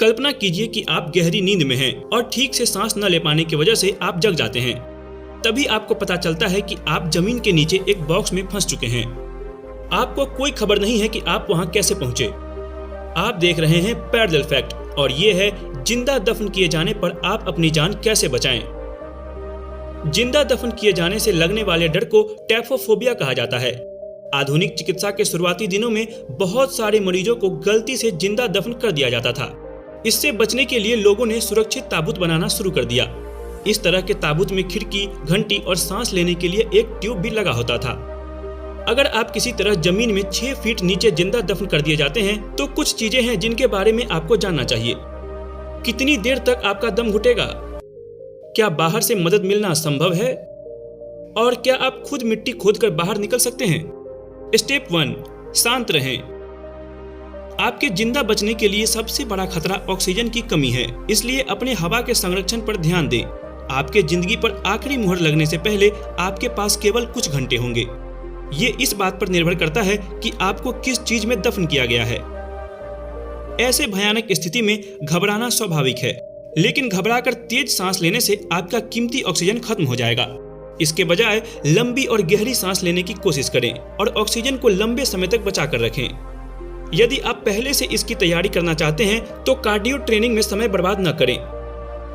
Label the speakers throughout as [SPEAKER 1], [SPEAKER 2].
[SPEAKER 1] कल्पना कीजिए कि आप गहरी नींद में हैं और ठीक से सांस न ले पाने की वजह से आप जग जाते हैं। तभी आपको पता चलता है कि आप जमीन के नीचे एक बॉक्स में फंस चुके हैं। आपको कोई खबर नहीं है कि आप वहां कैसे पहुंचे। आप देख रहे हैं पैरेलल फैक्ट और ये है जिंदा दफन किए जाने पर आप अपनी जान कैसे बचाएं। जिंदा दफन किए जाने से लगने वाले डर को टैफोफोबिया कहा जाता है। आधुनिक चिकित्सा के शुरुआती दिनों में बहुत सारे मरीजों को गलती से जिंदा दफन कर दिया जाता था। इससे बचने के लिए लोगों ने सुरक्षित ताबूत बनाना शुरू कर दिया। इस तरह के ताबूत में खिड़की, घंटी और सांस लेने के लिए एक ट्यूब भी लगा होता था। अगर आप किसी तरह जमीन में 6 फीट नीचे जिंदा दफन कर दिए जाते हैं तो कुछ चीजें हैं जिनके बारे में आपको जानना चाहिए। कितनी देर तक आपका दम घुटेगा? क्या बाहर से मदद मिलना संभव है? और क्या आप खुद मिट्टी खोदकर बाहर निकल सकते हैं? स्टेप 1, शांत रहें। आपके जिंदा बचने के लिए सबसे बड़ा खतरा ऑक्सीजन की कमी है, इसलिए अपने हवा के संरक्षण पर ध्यान दें। आपके जिंदगी पर आखिरी मुहर लगने से पहले आपके पास केवल कुछ घंटे होंगे। ये इस बात पर निर्भर करता है कि आपको किस चीज में दफन किया गया है। ऐसे भयानक स्थिति में घबराना स्वाभाविक है, लेकिन घबराकर तेज सांस लेने से आपका कीमती ऑक्सीजन खत्म हो जाएगा। इसके बजाय लंबी और गहरी सांस लेने की कोशिश करें और ऑक्सीजन को लंबे समय तक बचा कर रखें। यदि आप पहले से इसकी तैयारी करना चाहते हैं तो कार्डियो ट्रेनिंग में समय बर्बाद न करें।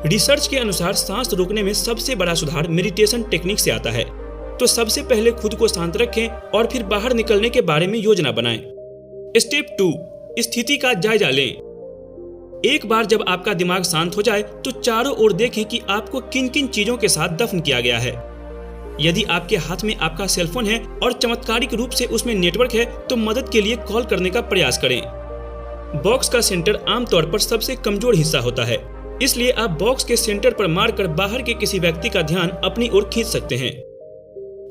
[SPEAKER 1] रिसर्च के अनुसार सांस रोकने में सबसे बड़ा सुधार मेडिटेशन टेक्निक से आता है। तो सबसे पहले खुद को शांत रखें और फिर बाहर निकलने के बारे में योजना बनाएं। स्टेप 2, स्थिति का जायजा लें। एक बार जब आपका दिमाग शांत हो जाए तो चारों ओर देखें कि आपको किन किन चीजों के साथ दफन किया गया है। यदि आपके हाथ में आपका सेलफोन है और चमत्कारिक रूप से उसमें नेटवर्क है तो मदद के लिए कॉल करने का प्रयास करें। बॉक्स का सेंटर आमतौर पर सबसे कमजोर हिस्सा होता है, इसलिए आप बॉक्स के सेंटर पर मारकर बाहर के किसी व्यक्ति का ध्यान अपनी ओर खींच सकते हैं।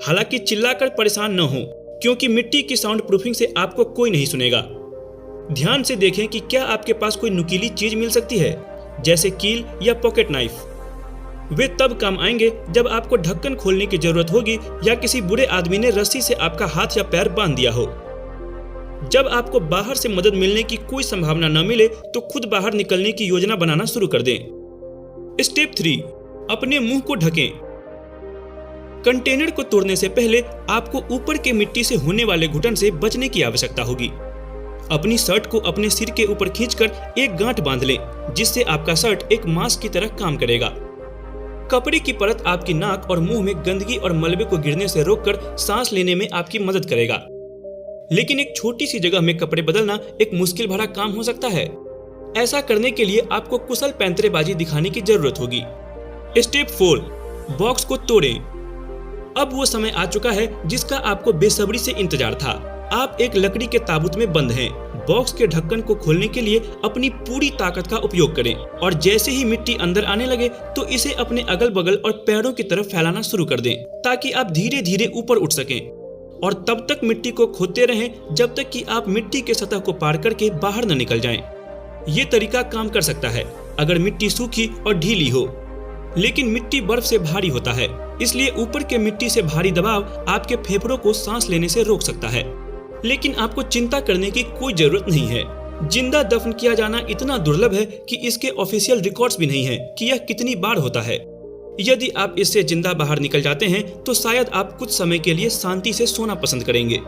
[SPEAKER 1] हालांकि चिल्लाकर परेशान न हो, क्योंकि मिट्टी की साउंड प्रूफिंग से आपको कोई नहीं सुनेगा। ध्यान से देखें कि क्या आपके पास कोई नुकीली चीज मिल सकती है, जैसे कील या पॉकेट नाइफ। वे तब काम आएंगे जब आपको ढक्कन खोलने की जरूरत होगी या किसी बुरे आदमी ने रस्सी से आपका हाथ या पैर बांध दिया हो। जब आपको बाहर से मदद मिलने की कोई संभावना न मिले तो खुद बाहर निकलने की योजना बनाना शुरू कर दें। स्टेप 3, अपने मुंह को ढकें। कंटेनर को तोड़ने से पहले आपको ऊपर के मिट्टी से होने वाले घुटन से बचने की आवश्यकता होगी। अपनी शर्ट को अपने सिर के ऊपर खींचकर एक गांठ बांध लें, जिससे आपका शर्ट एक मास्क की तरह काम करेगा। कपड़े की परत आपकी नाक और मुंह में गंदगी और मलबे को गिरने से रोककर सांस लेने में आपकी मदद करेगा। लेकिन एक छोटी सी जगह में कपड़े बदलना एक मुश्किल भरा काम हो सकता है। ऐसा करने के लिए आपको कुशल पैंतरेबाजी दिखाने की जरूरत होगी। स्टेप 4, बॉक्स को तोड़ें। अब वो समय आ चुका है जिसका आपको बेसब्री से इंतजार था। आप एक लकड़ी के ताबूत में बंद हैं। बॉक्स के ढक्कन को खोलने के लिए अपनी पूरी ताकत का उपयोग करें और जैसे ही मिट्टी अंदर आने लगे तो इसे अपने अगल बगल और पैरों की तरफ फैलाना शुरू कर दें, ताकि आप धीरे धीरे ऊपर उठ सकें। और तब तक मिट्टी को खोदते रहें जब तक कि आप मिट्टी के सतह को पार करके बाहर न निकल जाएं। ये तरीका काम कर सकता है अगर मिट्टी सूखी और ढीली हो, लेकिन मिट्टी बर्फ से भारी होता है, इसलिए ऊपर के मिट्टी से भारी दबाव आपके फेफड़ों को सांस लेने से रोक सकता है। लेकिन आपको चिंता करने की कोई जरूरत नहीं है। जिंदा दफन किया जाना इतना दुर्लभ है कि इसके ऑफिशियल रिकॉर्ड्स भी नहीं है कि यह कितनी बार होता है। यदि आप इससे जिंदा बाहर निकल जाते हैं तो शायद आप कुछ समय के लिए शांति से सोना पसंद करेंगे,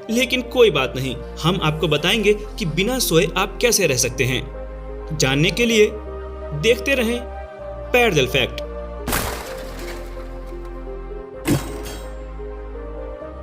[SPEAKER 1] लेकिन कोई बात नहीं, हम आपको बताएंगे कि बिना सोए आप कैसे रह सकते हैं। जानने के लिए देखते रहें पैरेलल फैक्ट।